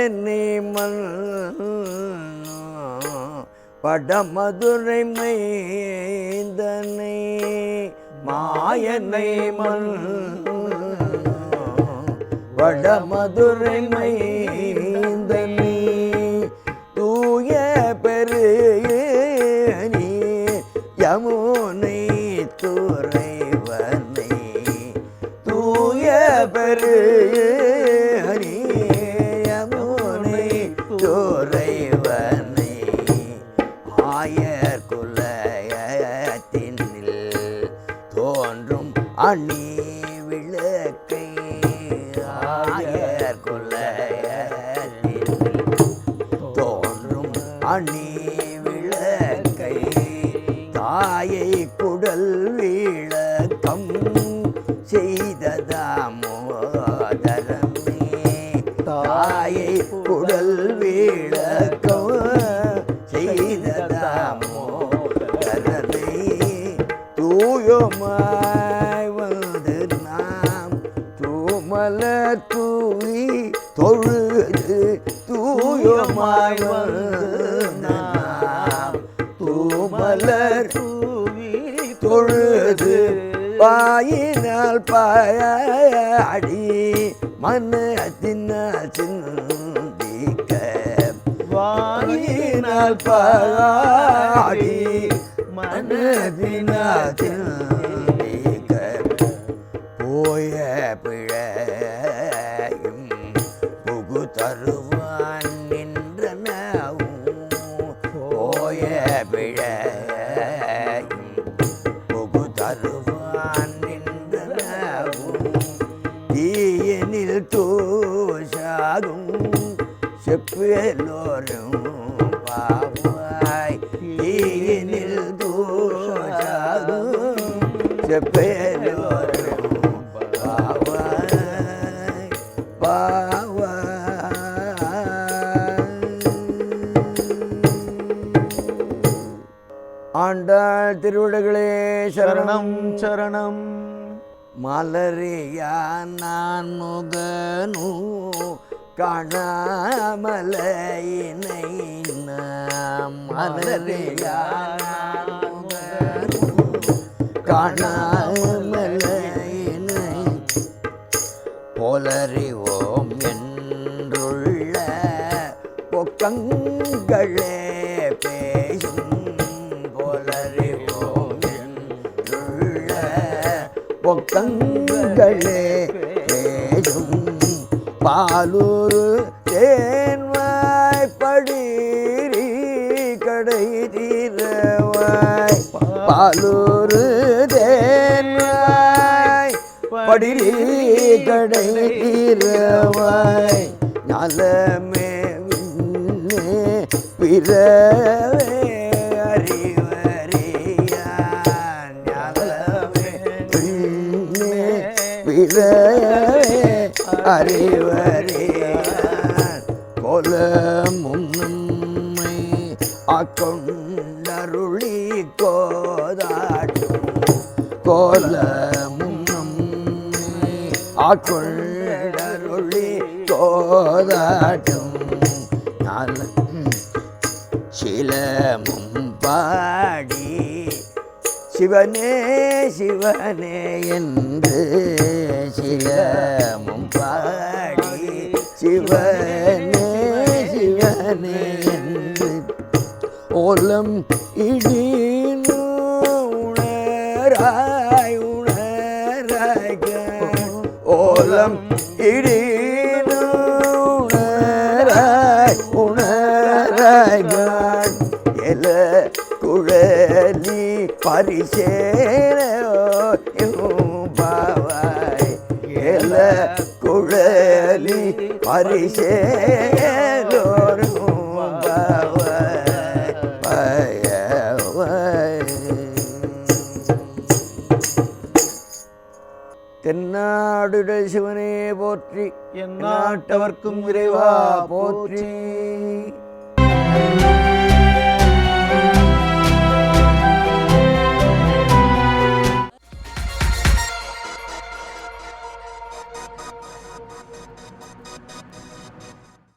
மாயனை வடமதுரை மைந்தனை மாயனை வடமதுரை மைந்தனை தூய பெருநீ யமுனை துறைவனை தூய பெருநீ யமுனை துறைவனை ஆயர் குலத்தினில் தோன்றும் அணி விளக்கை ஆயர் குலத்தினில் தோன்றும் அணி விளக்கை தாயை குடல் விளக்கம் செய்ததாமோதரமே தாயை குடல் விளக்கம் செய்ததாமோதரமே தூயமாய் வந்து நாம் தூமலர் தூவி தொழுது தூயமாய் வந்து நாம் தூமலர் தூவி தொழுது பாயினால் பாடி மனத்தினால் சிந்திக்க வாயினால் பாடி மனதினால் சிந்திக்க போய பிழையும் புகு தருவான் நின்றனவும் போய பிழையும் புகு தருவான் நின்றனவும் தீயனில் தோஷாகும் செப்பெல்லோரும் பாவாய் தீயனில் தோஷாகும் செப்பெல்லோரும் பாவாய் பாவாய். ஆண்டாள் திருவிடைகளே சரணம் சரணம். மலரியா நான் முகனு காணாமலையினை மலரியா காணாமலையினை போலறிவோம் என்றுள்ள பொக்கங்களே பேசும் போலறிவோம் என்றுள்ள பொக்கங்களே பேசும் பாலூரு தேன்வாய் படிரி கடை தீரவாய் பாலூரு தேன்வாய் படிரி கடை தீரவாய் நலமே பிறவே அறிவறியான் நலமே பிறவே அறிவறியான் கோலமும் நம்மை ஆக்கொண்டருளி கோதாட்டும் கோலமும் நம்மை ஆக்கொண்டருளி கோதாட்டும் சிலமும் பாடி சிவனே சிவனே என்று சிலமும் பாடி சிவனே சிவனே என்று ஓலம் இடினு உணராய் உணராய் ஓலம் இடினு உணராய் உணராய் எல குழலி பரிசேனோ பாவாய் எல குழலி பரிசேலோரும் பாவாய் பாயவாய். தென்னாடுடைய சிவனே போற்றி எந்நாட்டவர்க்கும் இறைவா போற்றி.